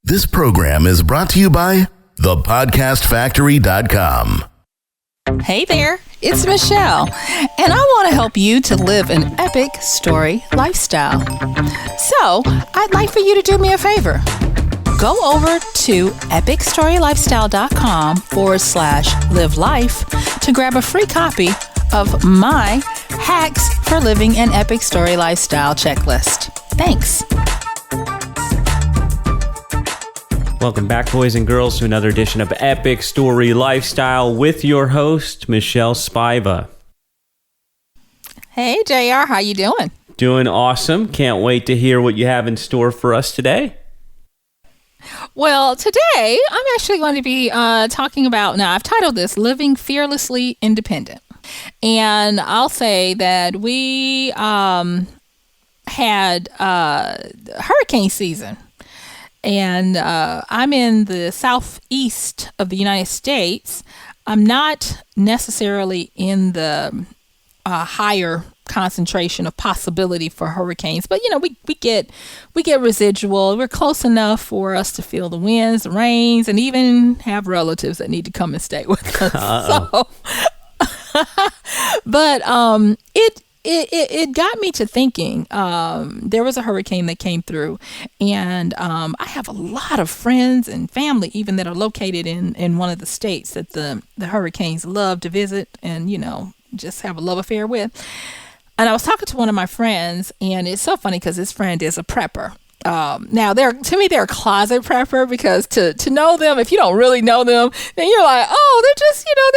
This program is brought to you by thepodcastfactory.com. Hey there, it's Michelle, and I want to help you to live an epic story lifestyle. So, I'd like for you to do me a favor. Go over to epicstorylifestyle.com/live life to grab a free copy of my Hacks for Living an Epic Story Lifestyle checklist. Thanks. Welcome back, boys and girls, to another edition of Epic Story Lifestyle with your host, Michelle Spiva. Hey, JR, how you doing? Doing awesome. Can't wait to hear what you have in store for us today. Well, today I'm actually going to be talking about, now I've titled this Living Fearlessly Independent. And I'll say that we had hurricane season. And I'm in the southeast of the United States. I'm not necessarily in the higher concentration of possibility for hurricanes, but you know, we get residual. We're close enough for us to feel the winds, the rains, and even have relatives that need to come and stay with us. So, but it got me to thinking. There was a hurricane that came through, and I have a lot of friends and family even that are located in one of the states that the hurricanes love to visit and, you know, just have a love affair with. And I was talking to one of my friends, and it's so funny because this friend is a prepper. Now they're a closet prepper, because to know them, if you don't really know them, then you're like, oh, they're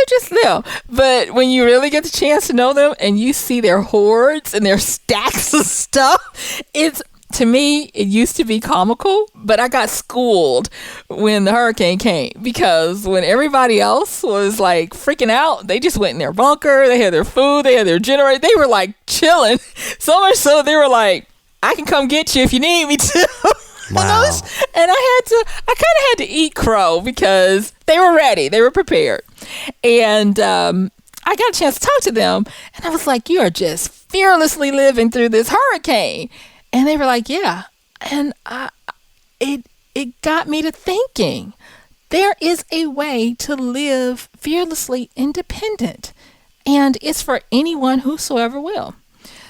just them. But when you really get the chance to know them and you see their hoards and their stacks of stuff, to me, it used to be comical, but I got schooled when the hurricane came, because when everybody else was like freaking out, they just went in their bunker, they had their food, they had their generator, they were like chilling. So much so they were like, I can come get you if you need me to. Wow. And I kind of had to eat crow because they were ready. They were prepared. And I got a chance to talk to them. And I was like, you are just fearlessly living through this hurricane. And they were like, yeah. And it got me to thinking, there is a way to live fearlessly independent. And it's for anyone whosoever will.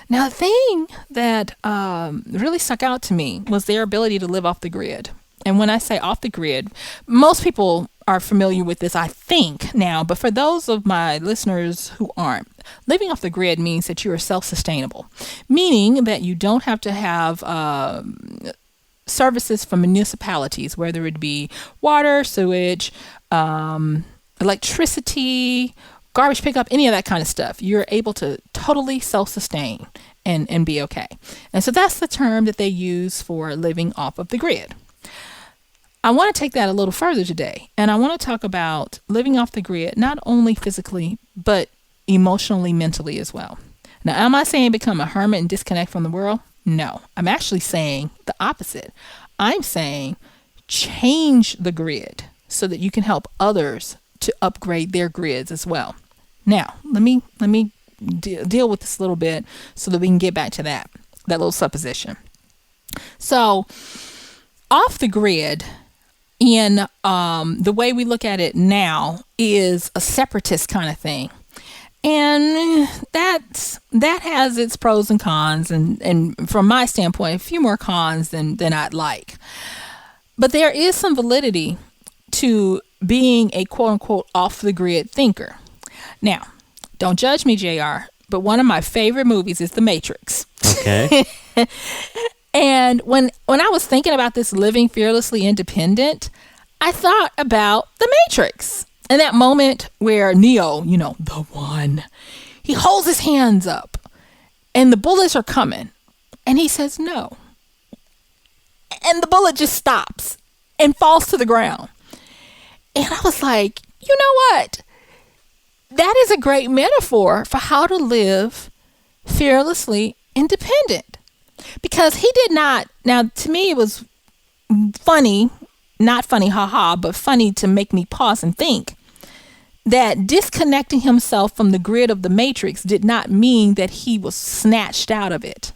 Now, the thing that really stuck out to me was their ability to live off the grid. And when I say off the grid, most people are familiar with this, I think, now. But for those of my listeners who aren't, living off the grid means that you are self-sustainable, meaning that you don't have to have services from municipalities, whether it be water, sewage, electricity, garbage pickup, any of that kind of stuff. You're able to totally self-sustain and be okay. And so that's the term that they use for living off of the grid. I want to take that a little further today, and I want to talk about living off the grid, not only physically, but emotionally, mentally as well. Now, am I saying become a hermit and disconnect from the world? No, I'm actually saying the opposite. I'm saying change the grid so that you can help others to upgrade their grids as well. Now, let me deal with this a little bit so that we can get back to that little supposition. So, off the grid, in the way we look at it now, is a separatist kind of thing. And that has its pros and cons, and from my standpoint, a few more cons than I'd like. But there is some validity to being a quote-unquote off-the-grid thinker. Now, don't judge me, JR, but one of my favorite movies is The Matrix. Okay. And when I was thinking about this living fearlessly independent, I thought about The Matrix. And that moment where Neo, you know, the one, he holds his hands up and the bullets are coming. And he says no. And the bullet just stops and falls to the ground. And I was like, you know what? That is a great metaphor for how to live fearlessly independent. Because he did not, now to me it was funny, not funny, haha, but funny to make me pause and think that disconnecting himself from the grid of the Matrix did not mean that he was snatched out of it.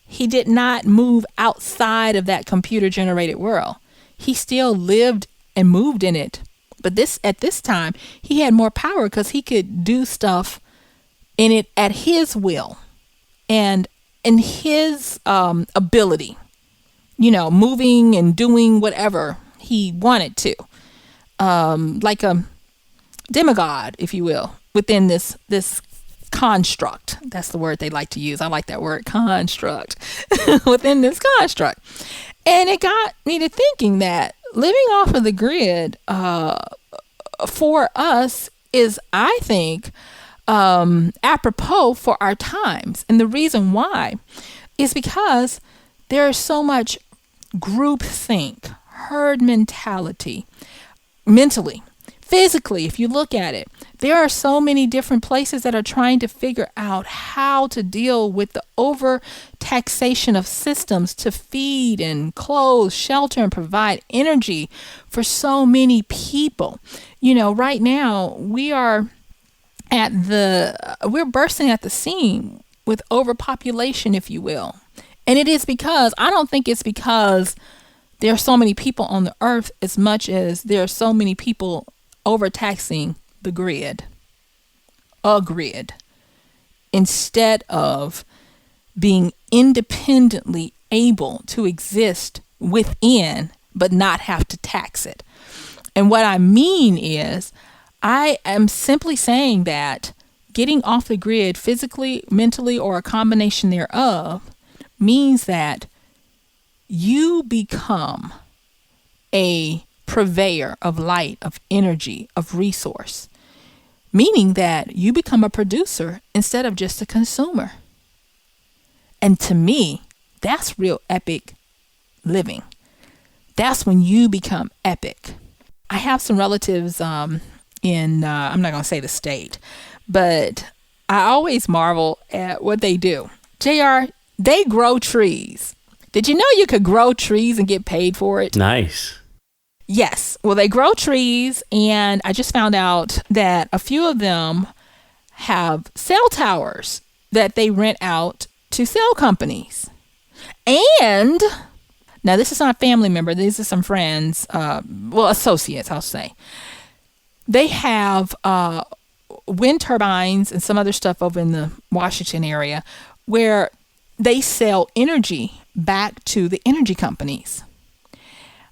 He did not move outside of that computer generated world. He still lived and moved in it. But at this time, he had more power because he could do stuff in it at his will and in his ability, moving and doing whatever he wanted to, like a demigod, if you will, within this construct. That's the word they like to use. I like that word, construct. Within this construct. And it got me to thinking that living off of the grid for us is, I think, apropos for our times. And the reason why is because there is so much groupthink, herd mentality, mentally, physically. If you look at it, there are so many different places that are trying to figure out how to deal with the over taxation of systems to feed and clothe, shelter, and provide energy for so many people. Right now we're bursting at the seam with overpopulation, if you will. And it is because, I don't think it's because there are so many people on the earth as much as there are so many people overtaxing the grid, a grid, instead of being independently able to exist within, but not have to tax it. And what I mean is, I am simply saying that getting off the grid physically, mentally, or a combination thereof means that you become a purveyor of light, of energy, of resource, meaning that you become a producer instead of just a consumer. And to me, that's real epic living. That's when you become epic. I have some relatives in, I'm not going to say the state, but I always marvel at what they do. JR, they grow trees. Did you know you could grow trees and get paid for it? Nice. Yes. Well, they grow trees, and I just found out that a few of them have cell towers that they rent out to cell companies. And now this is not a family member. These are some friends, associates, I'll say. They have wind turbines and some other stuff over in the Washington area where they sell energy back to the energy companies.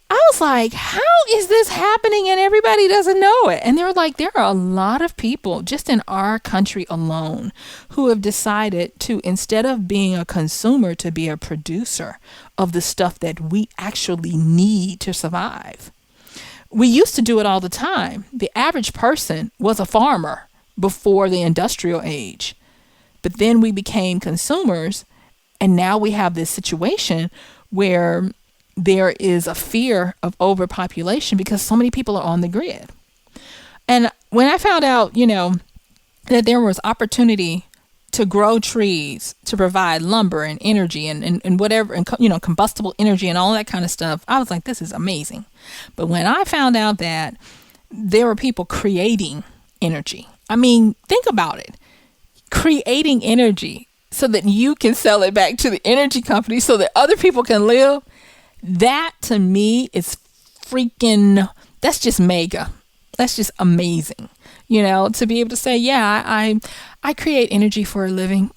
I was like, how is this happening and everybody doesn't know it? And they were like, there are a lot of people just in our country alone who have decided to, instead of being a consumer, to be a producer of the stuff that we actually need to survive. We used to do it all the time. The average person was a farmer before the industrial age. But then we became consumers, and now we have this situation where there is a fear of overpopulation because so many people are on the grid. And when I found out, that there was opportunity to grow trees to provide lumber and energy and whatever, and combustible energy and all that kind of stuff, I was like, this is amazing. But when I found out that there were people creating energy, I mean, think about it. Creating energy so that you can sell it back to the energy company so that other people can live. That to me is that's just mega. That's just amazing. To be able to say, yeah, I create energy for a living,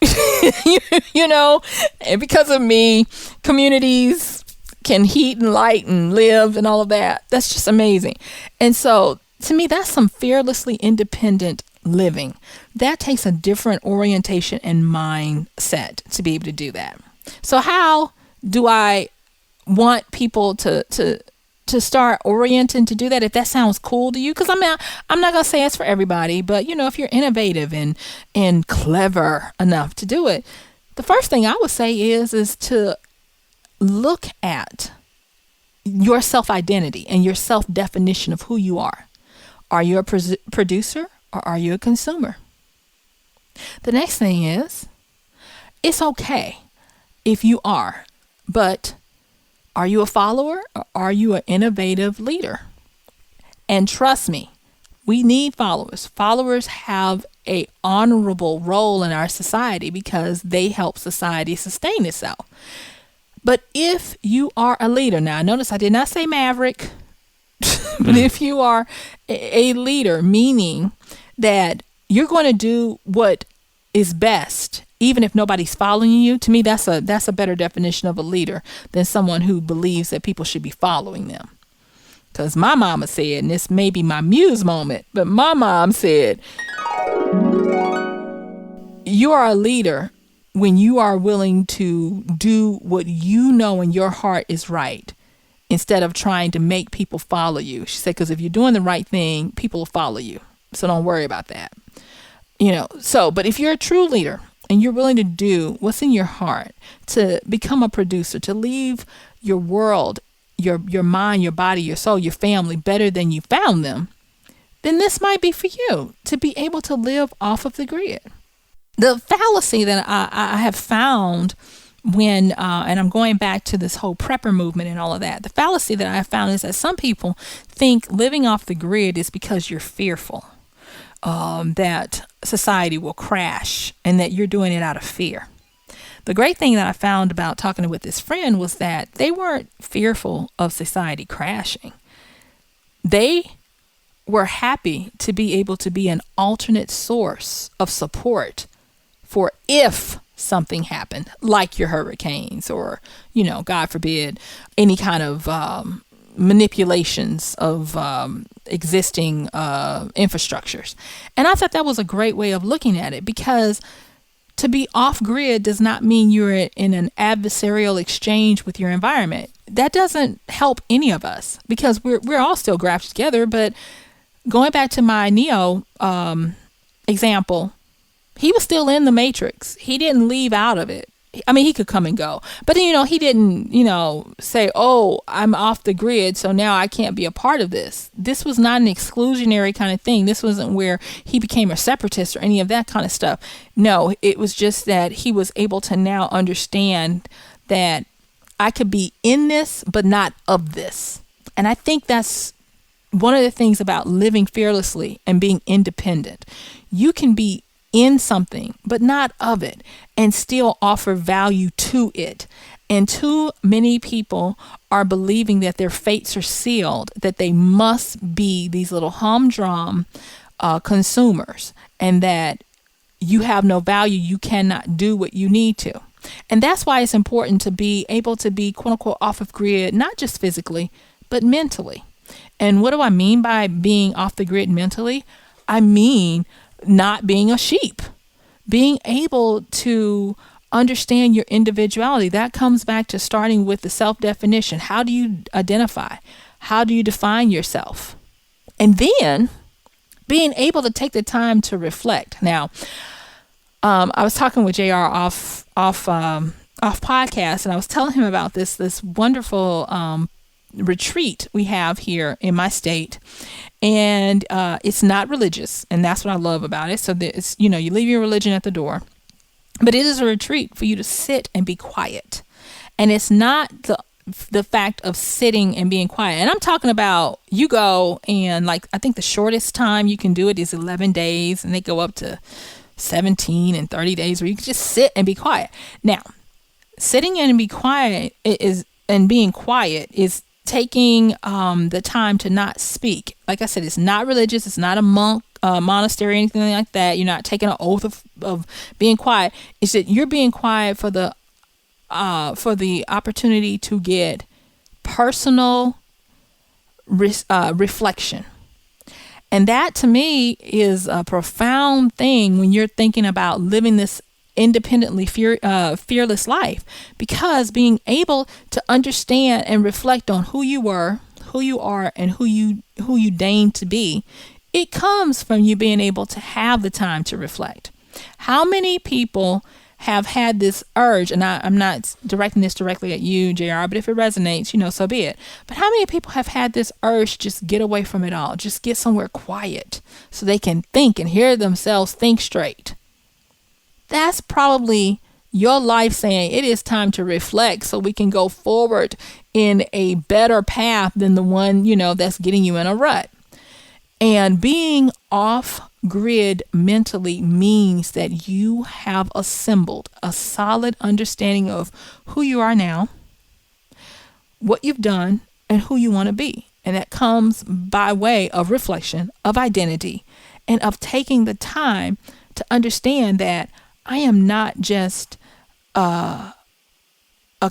and because of me, communities can heat and light and live and all of that. That's just amazing. And so to me, that's some fearlessly independent living. That takes a different orientation and mindset to be able to do that. So how do I want people to start orienting to do that, if that sounds cool to you? Because I'm not gonna say it's for everybody, but if you're innovative and clever enough to do it, the first thing I would say is to look at your self-identity and your self-definition of who you are. Are you a producer or are you a consumer? The next thing is, it's okay if you are, but are you a follower or are you an innovative leader? And trust me, We need followers. Followers have a honorable role in our society because they help society sustain itself. But if you are a leader, now notice I did not say maverick, but if you are a leader, meaning that you're going to do what is best, even if nobody's following you, to me, that's a better definition of a leader than someone who believes that people should be following them. Because my mama said, and this may be my muse moment, but my mom said, you are a leader when you are willing to do what you know in your heart is right, instead of trying to make people follow you. She said, because if you're doing the right thing, people will follow you. So don't worry about that. But if you're a true leader and you're willing to do what's in your heart, to become a producer, to leave your world, your mind, your body, your soul, your family better than you found them, then this might be for you to be able to live off of the grid. The fallacy that I have found when, and I'm going back to this whole prepper movement and all of that, the fallacy that I have found is that some people think living off the grid is because you're fearful that society will crash and that you're doing it out of fear. The great thing that I found about talking with this friend was that they weren't fearful of society crashing. They were happy to be able to be an alternate source of support for if something happened, like your hurricanes or, God forbid, any kind of manipulations of existing infrastructures. And I thought that was a great way of looking at it, because to be off grid does not mean you're in an adversarial exchange with your environment. That doesn't help any of us, because we're all still grafted together. But going back to my Neo example, he was still in the matrix. He didn't leave out of it. I mean, he could come and go, but he didn't, say, oh, I'm off the grid, so now I can't be a part of this. This was not an exclusionary kind of thing. This wasn't where he became a separatist or any of that kind of stuff. No, it was just that he was able to now understand that I could be in this, but not of this. And I think that's one of the things about living fearlessly and being independent. You can be in something, but not of it, and still offer value to it. And too many people are believing that their fates are sealed, that they must be these little humdrum consumers, and that you have no value. You cannot do what you need to. And that's why it's important to be able to be, quote unquote, off of grid, not just physically, but mentally. And what do I mean by being off the grid mentally? I mean not being a sheep, being able to understand your individuality. That comes back to starting with the self-definition. How do you identify? How do you define yourself? And then being able to take the time to reflect. Now, I was talking with JR off podcast, and I was telling him about this wonderful retreat we have here in my state. And it's not religious, and that's what I love about it. So it's, you leave your religion at the door, but it is a retreat for you to sit and be quiet. And it's not the fact of sitting and being quiet. And I'm talking about you go and, like, I think the shortest time you can do it is 11 days, and they go up to 17 and 30 days where you can just sit and be quiet. Now, sitting and be quiet and being quiet is taking the time to not speak. Like I said, it's not religious. It's not a monk, monastery, anything like that. You're not taking an oath of being quiet. It's that you're being quiet for the opportunity to get personal reflection. And that, to me, is a profound thing when you're thinking about living this independently fearless life, because being able to understand and reflect on who you were, who you are, and who you deign to be, it comes from you being able to have the time to reflect. How many people have had this urge, and I'm not directing this directly at you, JR, but if it resonates, so be it. But how many people have had this urge to just get away from it all, just get somewhere quiet so they can think and hear themselves think straight? That's probably your life saying it is time to reflect so we can go forward in a better path than the one, that's getting you in a rut. And being off grid mentally means that you have assembled a solid understanding of who you are now, what you've done, and who you want to be. And that comes by way of reflection, of identity, and of taking the time to understand that I am not just a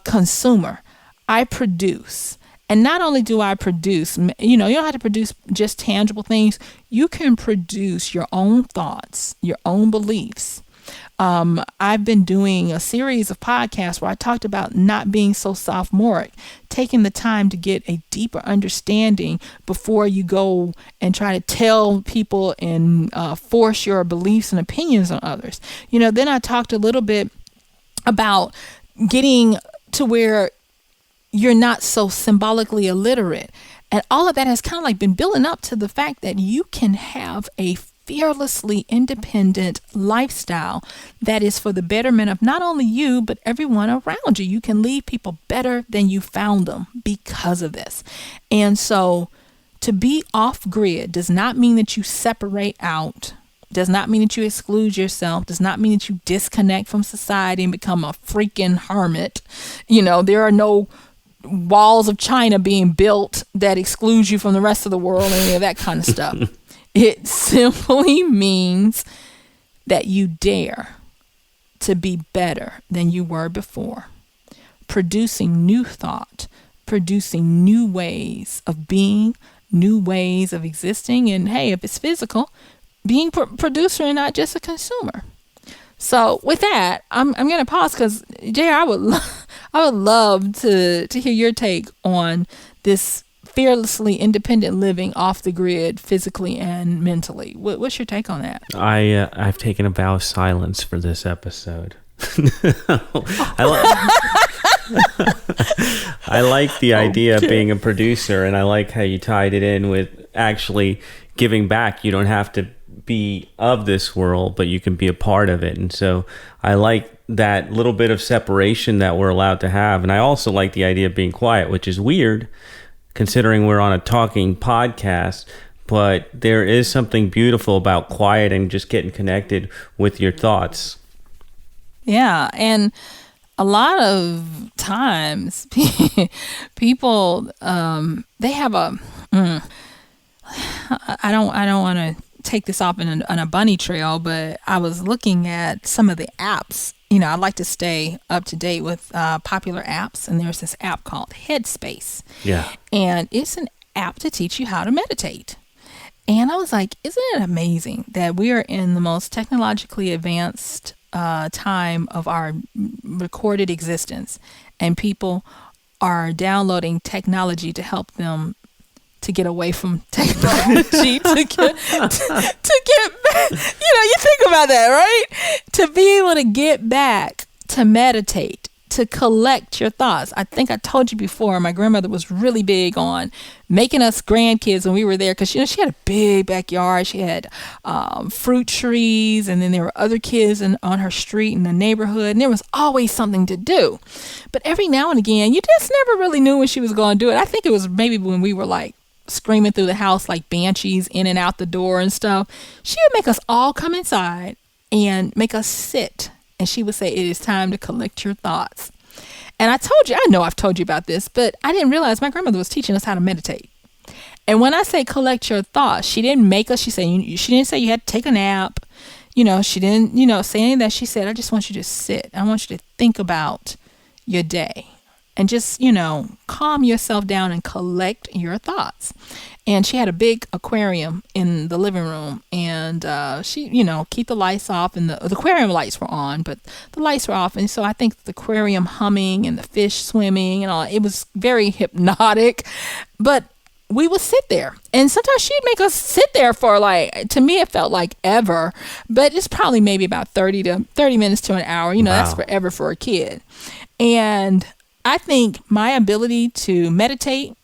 consumer. I produce. And not only do I produce, you don't have to produce just tangible things. You can produce your own thoughts, your own beliefs. I've been doing a series of podcasts where I talked about not being so sophomoric, taking the time to get a deeper understanding before you go and try to tell people and force your beliefs and opinions on others. Then I talked a little bit about getting to where you're not so symbolically illiterate. And all of that has kind of like been building up to the fact that you can have a fearlessly independent lifestyle that is for the betterment of not only you, but everyone around you. You can leave people better than you found them because of this. And so to be off grid does not mean that you separate out, does not mean that you exclude yourself, does not mean that you disconnect from society and become a freaking hermit. There are no walls of China being built that excludes you from the rest of the world and any of that kind of stuff. It simply means that you dare to be better than you were before, producing new thought, producing new ways of being, new ways of existing, and hey, if it's physical, being producer and not just a consumer. So with that, I'm going to pause because JR, I would love to hear your take on this fearlessly independent living off the grid, physically and mentally. What's your take on that? I've taken a vow of silence for this episode. I like the idea of being a producer, and I like how you tied it in with actually giving back. You don't have to be of this world, but you can be a part of it. And so I like that little bit of separation that we're allowed to have. And I also like the idea of being quiet, which is weird considering we're on a talking podcast, but there is something beautiful about quiet and just getting connected with your thoughts. Yeah. And a lot of times people, they have I don't want to take this off on a bunny trail, but I was looking at some of the apps. I like to stay up to date with popular apps, and there's this app called Headspace. Yeah. And it's an app to teach you how to meditate. And I was like, isn't it amazing that we are in the most technologically advanced time of our recorded existence, and people are downloading technology to help them to get away from technology, to get back. You think about that, right? To be able to get back to meditate, to collect your thoughts. I think I told you before, my grandmother was really big on making us grandkids when we were there, because she had a big backyard. She had fruit trees, and then there were other kids on her street in the neighborhood, and there was always something to do. But every now and again, you just never really knew when she was going to do it. I think it was maybe when we were like screaming through the house like banshees in and out the door and stuff. She would make us all come inside and make us sit, and she would say, it is time to collect your thoughts. And I know I've told you about this, but I didn't realize my grandmother was teaching us how to meditate. And when I say collect your thoughts, she didn't make us, she didn't say you had to take a nap. She didn't, say any of that. She said, I just want you to sit. I want you to think about your day and just, calm yourself down and collect your thoughts. And she had a big aquarium in the living room, and she, keep the lights off, and the aquarium lights were on, but the lights were off. And so I think the aquarium humming and the fish swimming and all, it was very hypnotic. But we would sit there, and sometimes she'd make us sit there for to me, it felt like ever, but it's probably maybe about 30 minutes to an hour. Wow. That's forever for a kid. And I think my ability to meditate,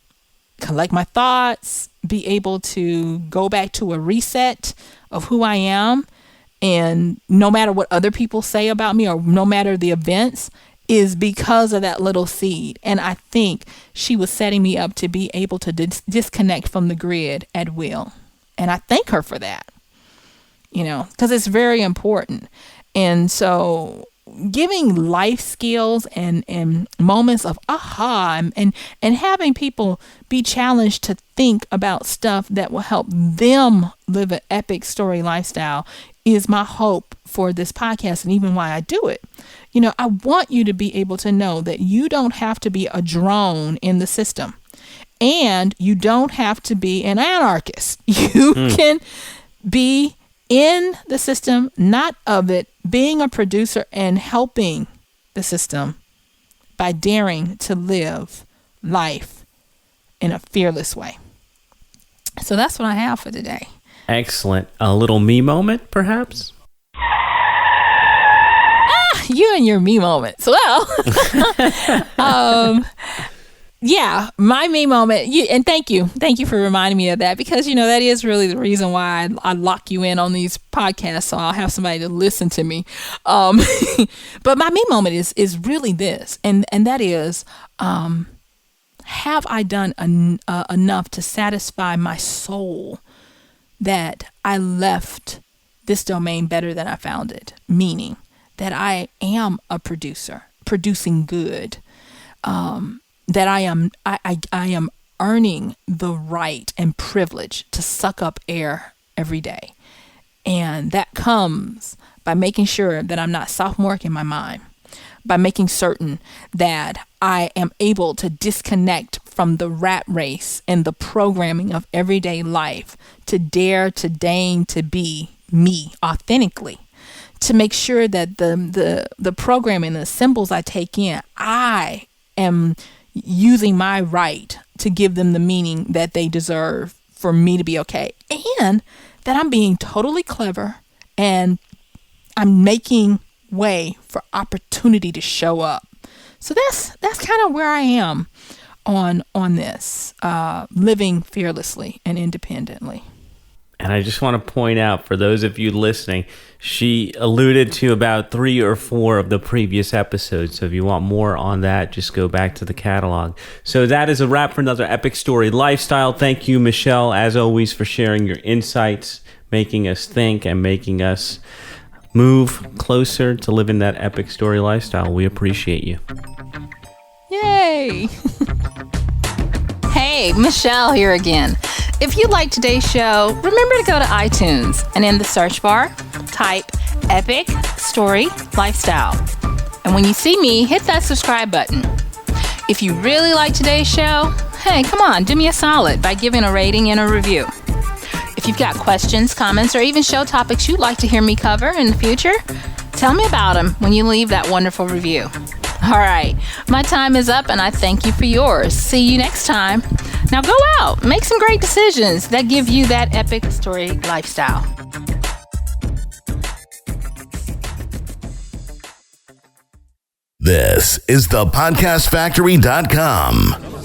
collect my thoughts, be able to go back to a reset of who I am, and no matter what other people say about me or no matter the events, is because of that little seed. And I think she was setting me up to be able to disconnect from the grid at will And I thank her for that, because it's very important. And so giving life skills and moments of aha and having people be challenged to think about stuff that will help them live an epic story lifestyle is my hope for this podcast, and even why I do it. I want you to be able to know that you don't have to be a drone in the system, and you don't have to be an anarchist. You can be in the system, not of it, being a producer and helping the system by daring to live life in a fearless way. So that's what I have for today. Excellent. A little me moment, perhaps? You and your me moments. Well, yeah, my me moment. And thank you for reminding me of that, because that is really the reason why I lock you in on these podcasts, so I'll have somebody to listen to me. But my me moment is really this, and that is, have I done enough to satisfy my soul that I left this domain better than I found it? Meaning that I am a producer, producing good. That I am earning the right and privilege to suck up air every day. And that comes by making sure that I'm not sophomoric in my mind, by making certain that I am able to disconnect from the rat race and the programming of everyday life, to dare to deign to be me authentically, to make sure that the programming, the symbols I take in, I am using my right to give them the meaning that they deserve for me to be okay, and that I'm being totally clever and I'm making way for opportunity to show up. So that's kind of where I am on this, living fearlessly and independently. And I just want to point out, for those of you listening, she alluded to about 3 or 4 of the previous episodes. So if you want more on that, just go back to the catalog. So that is a wrap for another Epic Story Lifestyle. Thank you, Michelle, as always, for sharing your insights, making us think and making us move closer to living that epic story lifestyle. We appreciate you. Yay! Hey, Michelle here again. If you like today's show, remember to go to iTunes and in the search bar, type Epic Story Lifestyle. And when you see me, hit that subscribe button. If you really like today's show, hey, come on, do me a solid by giving a rating and a review. If you've got questions, comments, or even show topics you'd like to hear me cover in the future, tell me about them when you leave that wonderful review. All right, my time is up, and I thank you for yours. See you next time. Now go out, make some great decisions that give you that epic story lifestyle. This is thepodcastfactory.com.